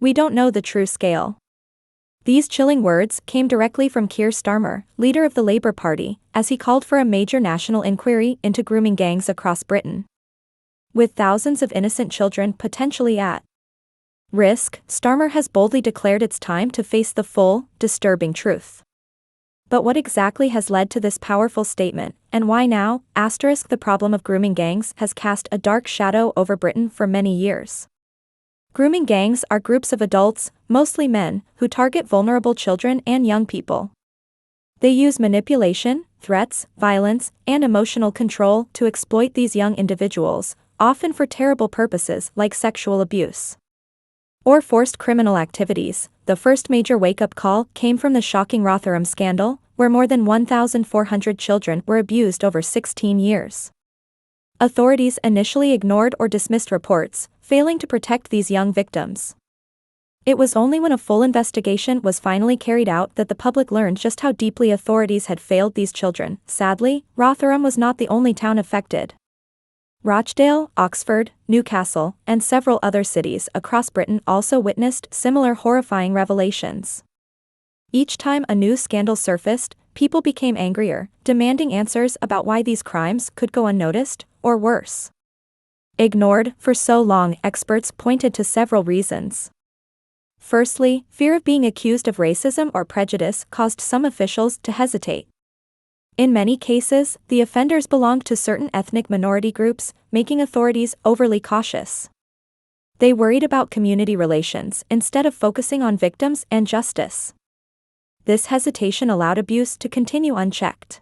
"We don't know the true scale." These chilling words came directly from Keir Starmer, leader of the Labour Party, as he called for a major national inquiry into grooming gangs across Britain. With thousands of innocent children potentially at risk, Starmer has boldly declared it's time to face the full, disturbing truth. But what exactly has led to this powerful statement, and why now? The problem of grooming gangs has cast a dark shadow over Britain for many years. Grooming gangs are groups of adults, mostly men, who target vulnerable children and young people. They use manipulation, threats, violence, and emotional control to exploit these young individuals, often for terrible purposes like sexual abuse or forced criminal activities. The first major wake-up call came from the shocking Rotherham scandal, where more than 1,400 children were abused over 16 years. Authorities initially ignored or dismissed reports, failing to protect these young victims. It was only when a full investigation was finally carried out that the public learned just how deeply authorities had failed these children. Sadly, Rotherham was not the only town affected. Rochdale, Oxford, Newcastle, and several other cities across Britain also witnessed similar horrifying revelations. Each time a new scandal surfaced, people became angrier, demanding answers about why these crimes could go unnoticed, or worse, ignored for so long. Experts pointed to several reasons. Firstly, fear of being accused of racism or prejudice caused some officials to hesitate. In many cases, the offenders belonged to certain ethnic minority groups, making authorities overly cautious. They worried about community relations instead of focusing on victims and justice. This hesitation allowed abuse to continue unchecked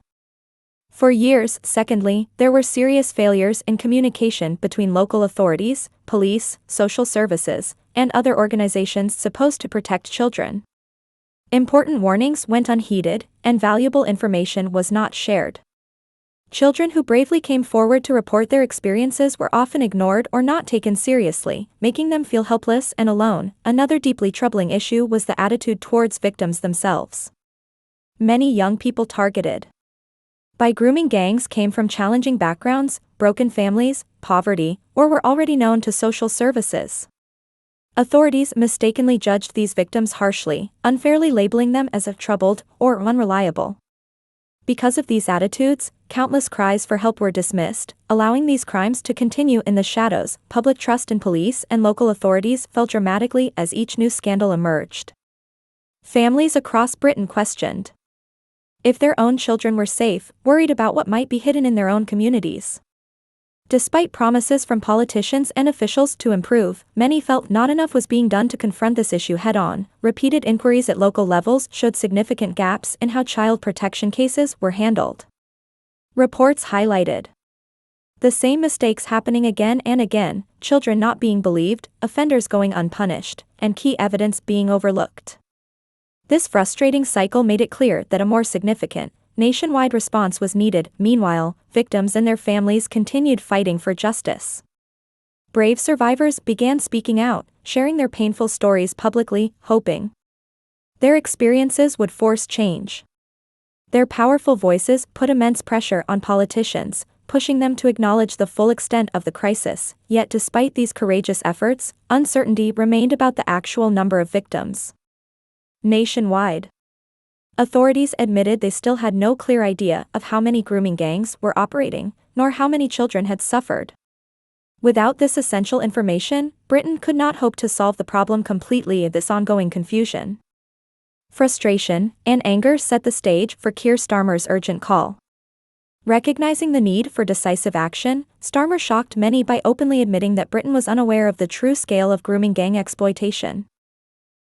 for years. Secondly, there were serious failures in communication between local authorities, police, social services, and other organizations supposed to protect children. Important warnings went unheeded, and valuable information was not shared. Children who bravely came forward to report their experiences were often ignored or not taken seriously, making them feel helpless and alone. Another deeply troubling issue was the attitude towards victims themselves. Many young people targeted by grooming gangs came from challenging backgrounds, broken families, poverty, or were already known to social services. Authorities mistakenly judged these victims harshly, unfairly labeling them as troubled or unreliable. Because of these attitudes, countless cries for help were dismissed, allowing these crimes to continue in the shadows. Public trust in police and local authorities fell dramatically as each new scandal emerged. Families across Britain questioned if their own children were safe, worried about what might be hidden in their own communities. Despite promises from politicians and officials to improve, many felt not enough was being done to confront this issue head-on. Repeated inquiries at local levels showed significant gaps in how child protection cases were handled. Reports highlighted the same mistakes happening again and again, children not being believed, offenders going unpunished, and key evidence being overlooked. This frustrating cycle made it clear that a more significant, nationwide response was needed. Meanwhile, victims and their families continued fighting for justice. Brave survivors began speaking out, sharing their painful stories publicly, hoping their experiences would force change. Their powerful voices put immense pressure on politicians, pushing them to acknowledge the full extent of the crisis. Yet despite these courageous efforts, uncertainty remained about the actual number of victims. Nationwide, authorities admitted they still had no clear idea of how many grooming gangs were operating, nor how many children had suffered. Without this essential information, Britain could not hope to solve the problem completely. This ongoing confusion, frustration, and anger set the stage for Keir Starmer's urgent call. Recognizing the need for decisive action, Starmer shocked many by openly admitting that Britain was unaware of the true scale of grooming gang exploitation.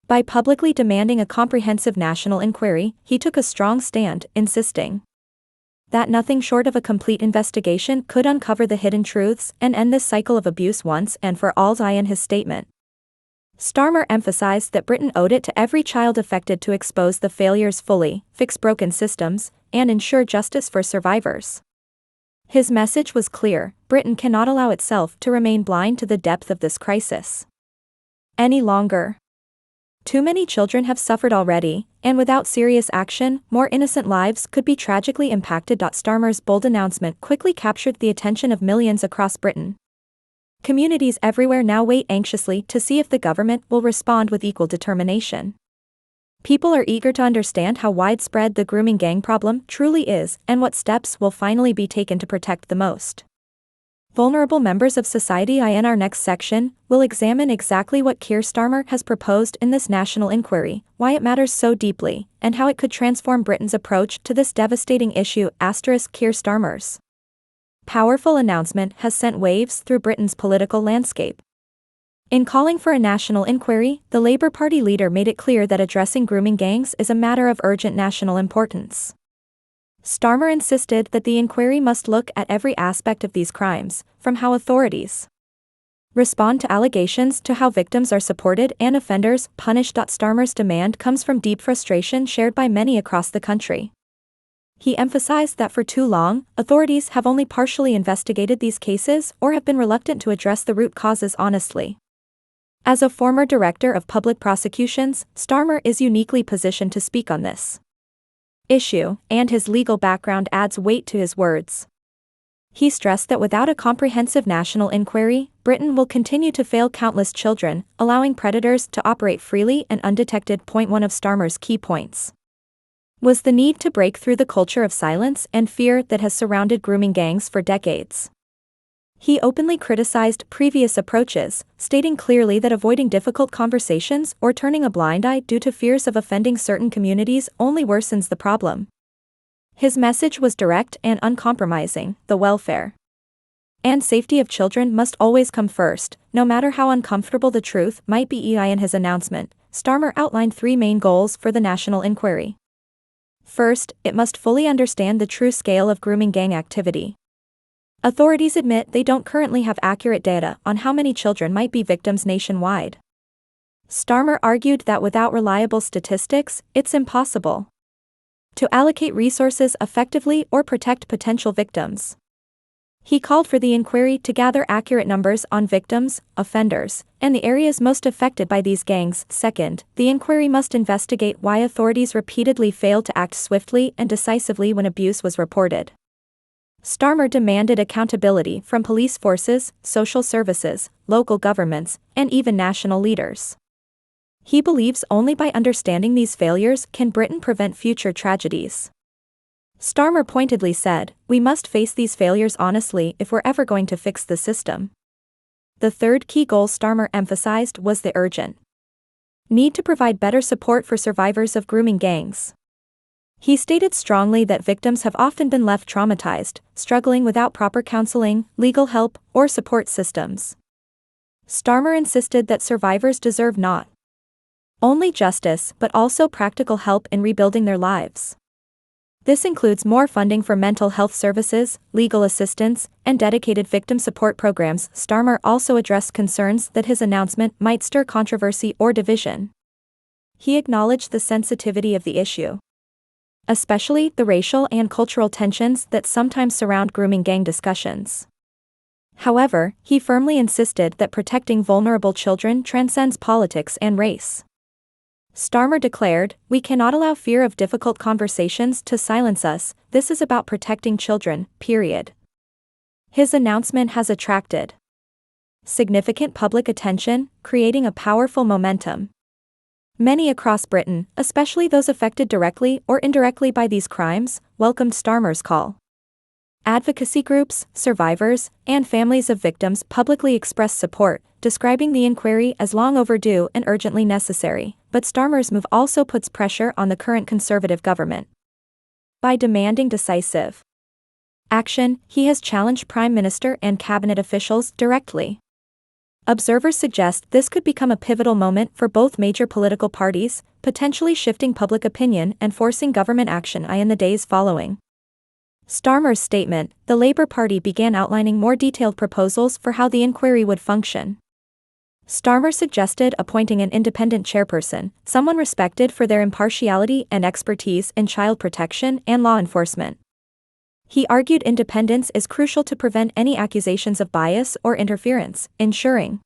By publicly demanding a comprehensive national inquiry, he took a strong stand, insisting that nothing short of a complete investigation could uncover the hidden truths and end this cycle of abuse once and for all. In his statement, Starmer emphasized that Britain owed it to every child affected to expose the failures fully, fix broken systems, and ensure justice for survivors. His message was clear: Britain cannot allow itself to remain blind to the depth of this crisis any longer. Too many children have suffered already, and without serious action, more innocent lives could be tragically impacted. Starmer's bold announcement quickly captured the attention of millions across Britain. Communities everywhere now wait anxiously to see if the government will respond with equal determination. People are eager to understand how widespread the grooming gang problem truly is and what steps will finally be taken to protect the most vulnerable members of society. In our next section, we'll examine exactly what Keir Starmer has proposed in this national inquiry, why it matters so deeply, and how it could transform Britain's approach to this devastating issue. Keir Starmer's powerful announcement has sent waves through Britain's political landscape. In calling for a national inquiry, the Labour Party leader made it clear that addressing grooming gangs is a matter of urgent national importance. Starmer insisted that the inquiry must look at every aspect of these crimes, from how authorities respond to allegations to how victims are supported and offenders punished. Starmer's demand comes from deep frustration shared by many across the country. He emphasized that for too long, authorities have only partially investigated these cases or have been reluctant to address the root causes honestly. As a former director of public prosecutions, Starmer is uniquely positioned to speak on this issue, and his legal background adds weight to his words. He stressed that without a comprehensive national inquiry, Britain will continue to fail countless children, allowing predators to operate freely and undetected. One of Starmer's key points was the need to break through the culture of silence and fear that has surrounded grooming gangs for decades. He openly criticized previous approaches, stating clearly that avoiding difficult conversations or turning a blind eye due to fears of offending certain communities only worsens the problem. His message was direct and uncompromising: the welfare and safety of children must always come first, no matter how uncomfortable the truth might be. In his announcement, Starmer outlined three main goals for the national inquiry. First, it must fully understand the true scale of grooming gang activity. Authorities admit they don't currently have accurate data on how many children might be victims nationwide. Starmer argued that without reliable statistics, it's impossible to allocate resources effectively or protect potential victims. He called for the inquiry to gather accurate numbers on victims, offenders, and the areas most affected by these gangs. Second, the inquiry must investigate why authorities repeatedly failed to act swiftly and decisively when abuse was reported. Starmer demanded accountability from police forces, social services, local governments, and even national leaders. He believes only by understanding these failures can Britain prevent future tragedies. Starmer pointedly said, "We must face these failures honestly if we're ever going to fix the system." The third key goal Starmer emphasized was the urgent need to provide better support for survivors of grooming gangs. He stated strongly that victims have often been left traumatized, struggling without proper counseling, legal help, or support systems. Starmer insisted that survivors deserve not only justice but also practical help in rebuilding their lives. This includes more funding for mental health services, legal assistance, and dedicated victim support programs. Starmer also addressed concerns that his announcement might stir controversy or division. He acknowledged the sensitivity of the issue, especially the racial and cultural tensions that sometimes surround grooming gang discussions. However, he firmly insisted that protecting vulnerable children transcends politics and race. Starmer declared, "We cannot allow fear of difficult conversations to silence us. This is about protecting children, period." His announcement has attracted significant public attention, creating a powerful momentum. Many across Britain, especially those affected directly or indirectly by these crimes, welcomed Starmer's call. Advocacy groups, survivors, and families of victims publicly expressed support, describing the inquiry as long overdue and urgently necessary. But Starmer's move also puts pressure on the current Conservative government. By demanding decisive action, he has challenged Prime Minister and cabinet officials directly. Observers suggest this could become a pivotal moment for both major political parties, potentially shifting public opinion and forcing government action. In the days following Starmer's statement, the Labour Party began outlining more detailed proposals for how the inquiry would function. Starmer suggested appointing an independent chairperson, someone respected for their impartiality and expertise in child protection and law enforcement. He argued independence is crucial to prevent any accusations of bias or interference, ensuring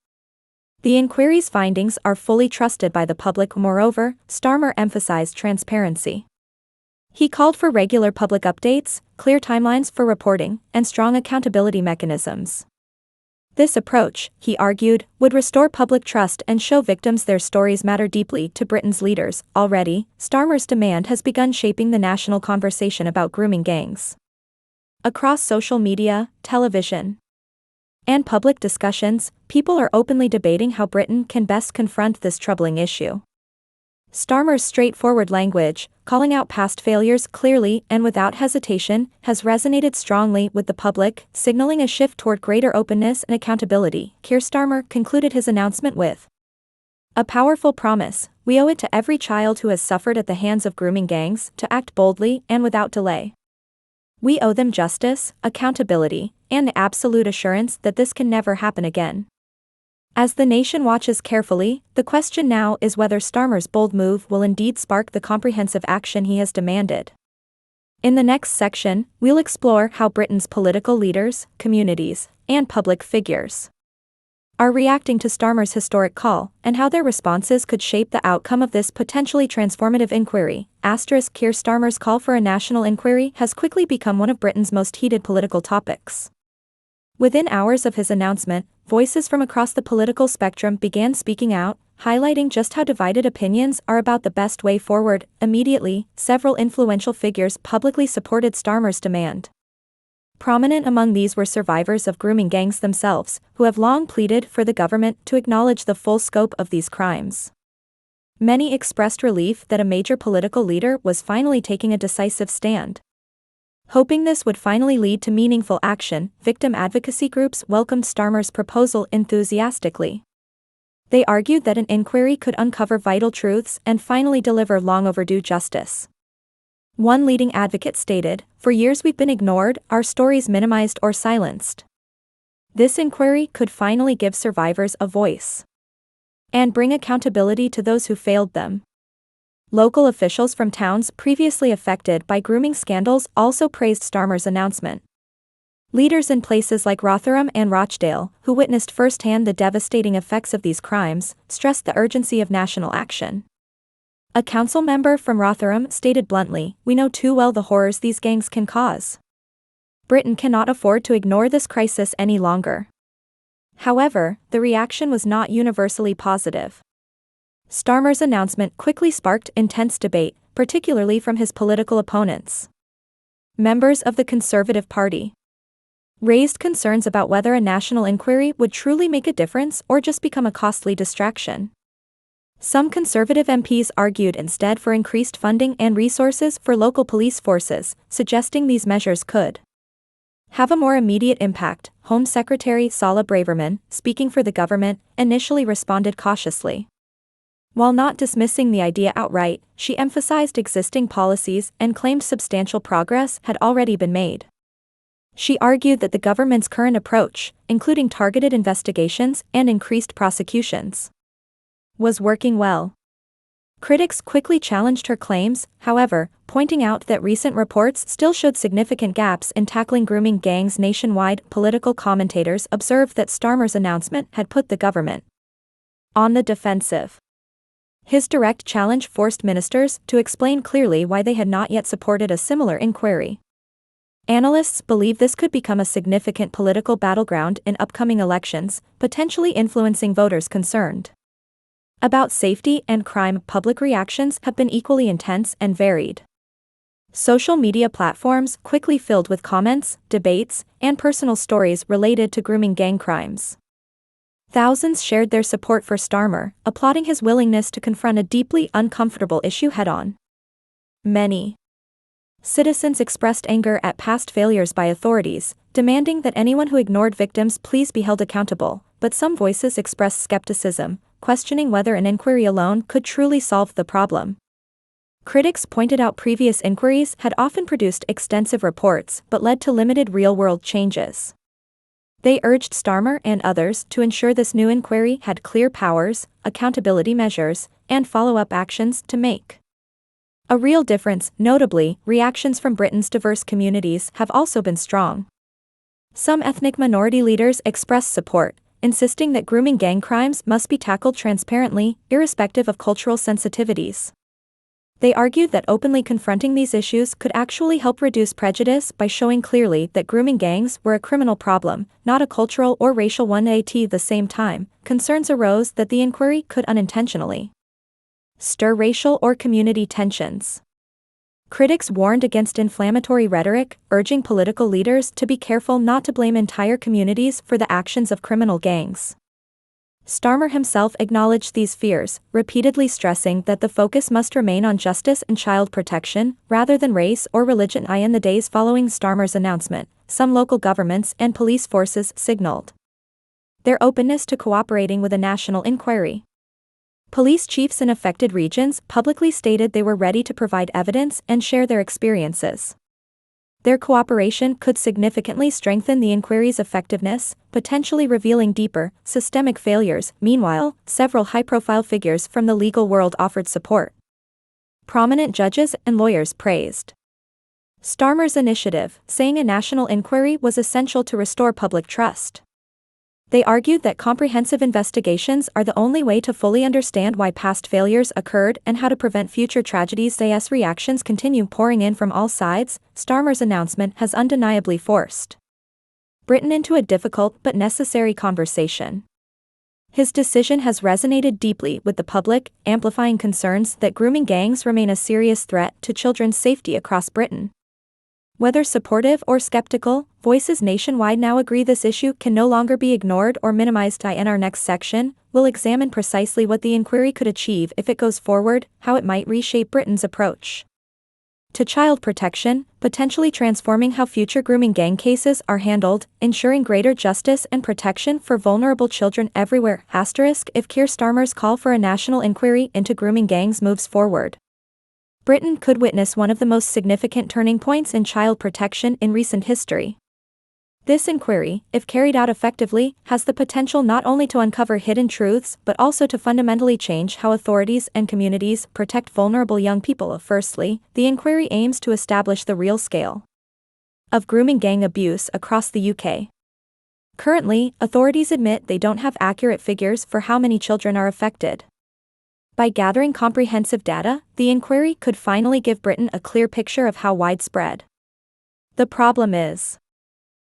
the inquiry's findings are fully trusted by the public. Moreover, Starmer emphasized transparency. He called for regular public updates, clear timelines for reporting, and strong accountability mechanisms. This approach, he argued, would restore public trust and show victims their stories matter deeply to Britain's leaders. Already, Starmer's demand has begun shaping the national conversation about grooming gangs. Across social media, television, and public discussions, people are openly debating how Britain can best confront this troubling issue. Starmer's straightforward language, calling out past failures clearly and without hesitation, has resonated strongly with the public, signaling a shift toward greater openness and accountability. Keir Starmer concluded his announcement with a powerful promise: "We owe it to every child who has suffered at the hands of grooming gangs to act boldly and without delay. We owe them justice, accountability, and the absolute assurance that this can never happen again." As the nation watches carefully, the question now is whether Starmer's bold move will indeed spark the comprehensive action he has demanded. In the next section, we'll explore how Britain's political leaders, communities, and public figures are reacting to Starmer's historic call, and how their responses could shape the outcome of this potentially transformative inquiry. Keir Starmer's call for a national inquiry has quickly become one of Britain's most heated political topics. Within hours of his announcement, voices from across the political spectrum began speaking out, highlighting just how divided opinions are about the best way forward. Immediately, several influential figures publicly supported Starmer's demand. Prominent among these were survivors of grooming gangs themselves, who have long pleaded for the government to acknowledge the full scope of these crimes. Many expressed relief that a major political leader was finally taking a decisive stand. Hoping this would finally lead to meaningful action, victim advocacy groups welcomed Starmer's proposal enthusiastically. They argued that an inquiry could uncover vital truths and finally deliver long-overdue justice. One leading advocate stated, "For years we've been ignored, our stories minimized or silenced. This inquiry could finally give survivors a voice and bring accountability to those who failed them." Local officials from towns previously affected by grooming scandals also praised Starmer's announcement. Leaders in places like Rotherham and Rochdale, who witnessed firsthand the devastating effects of these crimes, stressed the urgency of national action. A council member from Rotherham stated bluntly, "We know too well the horrors these gangs can cause. Britain cannot afford to ignore this crisis any longer." However, the reaction was not universally positive. Starmer's announcement quickly sparked intense debate, particularly from his political opponents. Members of the Conservative Party raised concerns about whether a national inquiry would truly make a difference or just become a costly distraction. Some Conservative MPs argued instead for increased funding and resources for local police forces, suggesting these measures could have a more immediate impact. Home Secretary Sala Braverman, speaking for the government, initially responded cautiously. While not dismissing the idea outright, she emphasized existing policies and claimed substantial progress had already been made. She argued that the government's current approach, including targeted investigations and increased prosecutions, was working well. Critics quickly challenged her claims, however, pointing out that recent reports still showed significant gaps in tackling grooming gangs nationwide. Political commentators observed that Starmer's announcement had put the government on the defensive. His direct challenge forced ministers to explain clearly why they had not yet supported a similar inquiry. Analysts believe this could become a significant political battleground in upcoming elections, potentially influencing voters concerned about safety and crime. Public reactions have been equally intense and varied. Social media platforms quickly filled with comments, debates, and personal stories related to grooming gang crimes. Thousands shared their support for Starmer, applauding his willingness to confront a deeply uncomfortable issue head-on. Many citizens expressed anger at past failures by authorities, demanding that anyone who ignored victims please be held accountable, but some voices expressed skepticism, questioning whether an inquiry alone could truly solve the problem. Critics pointed out previous inquiries had often produced extensive reports but led to limited real-world changes. They urged Starmer and others to ensure this new inquiry had clear powers, accountability measures, and follow-up actions to make a real difference. Notably, reactions from Britain's diverse communities have also been strong. Some ethnic minority leaders expressed support, insisting that grooming gang crimes must be tackled transparently, irrespective of cultural sensitivities. They argued that openly confronting these issues could actually help reduce prejudice by showing clearly that grooming gangs were a criminal problem, not a cultural or racial one. At the same time, concerns arose that the inquiry could unintentionally stir racial or community tensions. Critics warned against inflammatory rhetoric, urging political leaders to be careful not to blame entire communities for the actions of criminal gangs. Starmer himself acknowledged these fears, repeatedly stressing that the focus must remain on justice and child protection, rather than race or religion. In the days following Starmer's announcement, some local governments and police forces signaled their openness to cooperating with a national inquiry. Police chiefs in affected regions publicly stated they were ready to provide evidence and share their experiences. Their cooperation could significantly strengthen the inquiry's effectiveness, potentially revealing deeper, systemic failures. Meanwhile, several high-profile figures from the legal world offered support. Prominent judges and lawyers praised Starmer's initiative, saying a national inquiry was essential to restore public trust. They argued that comprehensive investigations are the only way to fully understand why past failures occurred and how to prevent future tragedies. As reactions continue pouring in from all sides, Starmer's announcement has undeniably forced Britain into a difficult but necessary conversation. His decision has resonated deeply with the public, amplifying concerns that grooming gangs remain a serious threat to children's safety across Britain. Whether supportive or skeptical, voices nationwide now agree this issue can no longer be ignored or minimized. In our next section, we'll examine precisely what the inquiry could achieve if it goes forward, how it might reshape Britain's approach to child protection, potentially transforming how future grooming gang cases are handled, ensuring greater justice and protection for vulnerable children everywhere. If Keir Starmer's call for a national inquiry into grooming gangs moves forward, Britain could witness one of the most significant turning points in child protection in recent history. This inquiry, if carried out effectively, has the potential not only to uncover hidden truths but also to fundamentally change how authorities and communities protect vulnerable young people. Firstly, the inquiry aims to establish the real scale of grooming gang abuse across the UK. Currently, authorities admit they don't have accurate figures for how many children are affected. By gathering comprehensive data, the inquiry could finally give Britain a clear picture of how widespread the problem is.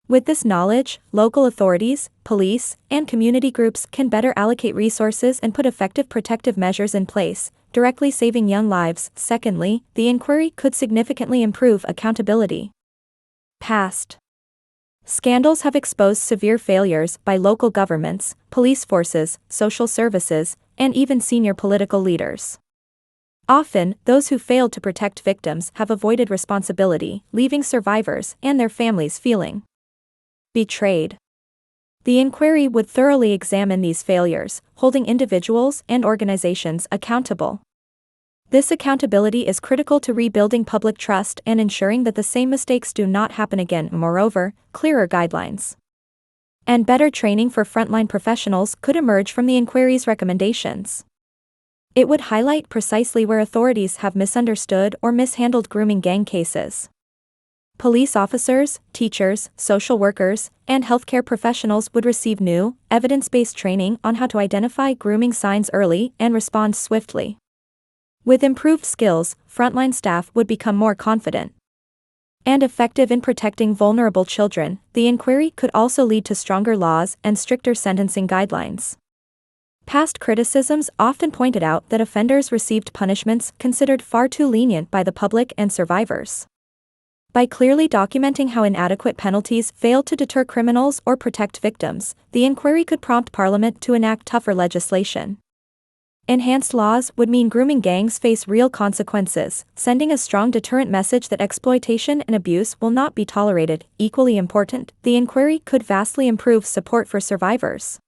With this knowledge, local authorities, police, and community groups can better allocate resources and put effective protective measures in place, directly saving young lives. Secondly, the inquiry could significantly improve accountability. Past scandals have exposed severe failures by local governments, police forces, social services, and even senior political leaders. Often, those who failed to protect victims have avoided responsibility, leaving survivors and their families feeling betrayed. The inquiry would thoroughly examine these failures, holding individuals and organizations accountable. This accountability is critical to rebuilding public trust and ensuring that the same mistakes do not happen again. Moreover, clearer guidelines and better training for frontline professionals could emerge from the inquiry's recommendations. It would highlight precisely where authorities have misunderstood or mishandled grooming gang cases. Police officers, teachers, social workers, and healthcare professionals would receive new, evidence-based training on how to identify grooming signs early and respond swiftly. With improved skills, frontline staff would become more confident and effective in protecting vulnerable children. The inquiry could also lead to stronger laws and stricter sentencing guidelines. Past criticisms often pointed out that offenders received punishments considered far too lenient by the public and survivors. By clearly documenting how inadequate penalties failed to deter criminals or protect victims, the inquiry could prompt Parliament to enact tougher legislation. Enhanced laws would mean grooming gangs face real consequences, sending a strong deterrent message that exploitation and abuse will not be tolerated. Equally important, the inquiry could vastly improve support for survivors.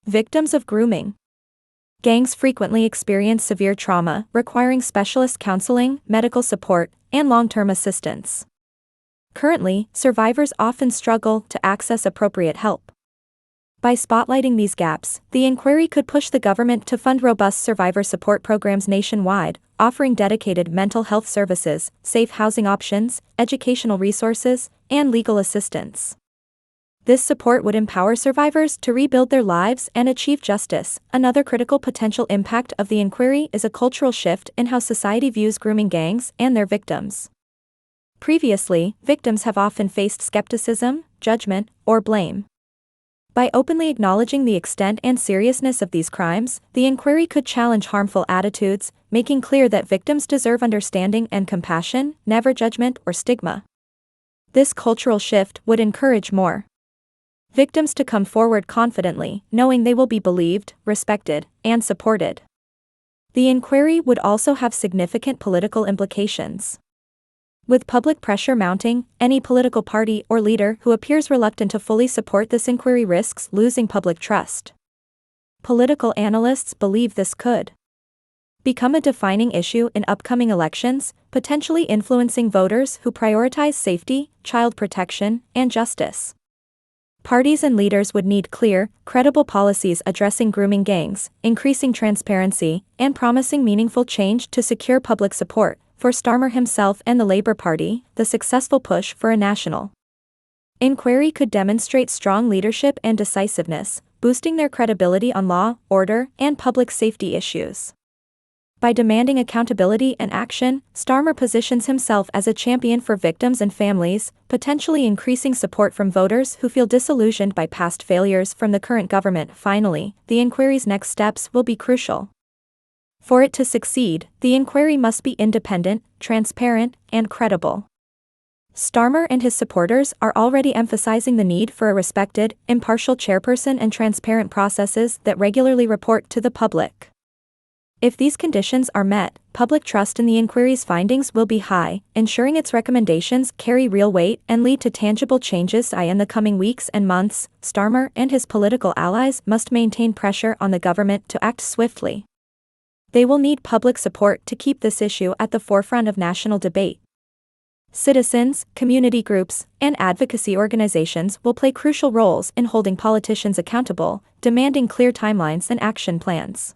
Victims of grooming gangs frequently experience severe trauma, requiring specialist counseling, medical support, and long-term assistance. Currently, survivors often struggle to access appropriate help. By spotlighting these gaps, the inquiry could push the government to fund robust survivor support programs nationwide, offering dedicated mental health services, safe housing options, educational resources, and legal assistance. This support would empower survivors to rebuild their lives and achieve justice. Another critical potential impact of the inquiry is a cultural shift in how society views grooming gangs and their victims. Previously, victims have often faced skepticism, judgment, or blame. By openly acknowledging the extent and seriousness of these crimes, the inquiry could challenge harmful attitudes, making clear that victims deserve understanding and compassion, never judgment or stigma. This cultural shift would encourage more victims to come forward confidently, knowing they will be believed, respected, and supported. The inquiry would also have significant political implications. With public pressure mounting, any political party or leader who appears reluctant to fully support this inquiry risks losing public trust. Political analysts believe this could become a defining issue in upcoming elections, potentially influencing voters who prioritize safety, child protection, and justice. Parties and leaders would need clear, credible policies addressing grooming gangs, increasing transparency, and promising meaningful change to secure public support. For Starmer himself and the Labour Party, the successful push for a national inquiry could demonstrate strong leadership and decisiveness, boosting their credibility on law, order, and public safety issues. By demanding accountability and action, Starmer positions himself as a champion for victims and families, potentially increasing support from voters who feel disillusioned by past failures from the current government. Finally, the inquiry's next steps will be crucial. For it to succeed, the inquiry must be independent, transparent, and credible. Starmer and his supporters are already emphasizing the need for a respected, impartial chairperson and transparent processes that regularly report to the public. If these conditions are met, public trust in the inquiry's findings will be high, ensuring its recommendations carry real weight and lead to tangible changes. In the coming weeks and months, Starmer and his political allies must maintain pressure on the government to act swiftly. They will need public support to keep this issue at the forefront of national debate. Citizens, community groups, and advocacy organizations will play crucial roles in holding politicians accountable, demanding clear timelines and action plans.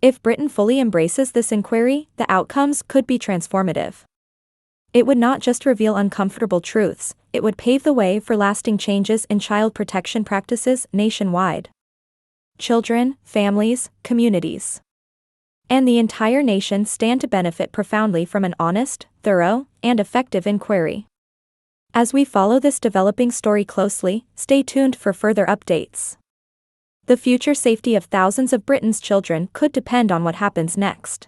If Britain fully embraces this inquiry, the outcomes could be transformative. It would not just reveal uncomfortable truths, it would pave the way for lasting changes in child protection practices nationwide. Children, families, communities, and the entire nation stand to benefit profoundly from an honest, thorough, and effective inquiry. As we follow this developing story closely, stay tuned for further updates. The future safety of thousands of Britain's children could depend on what happens next.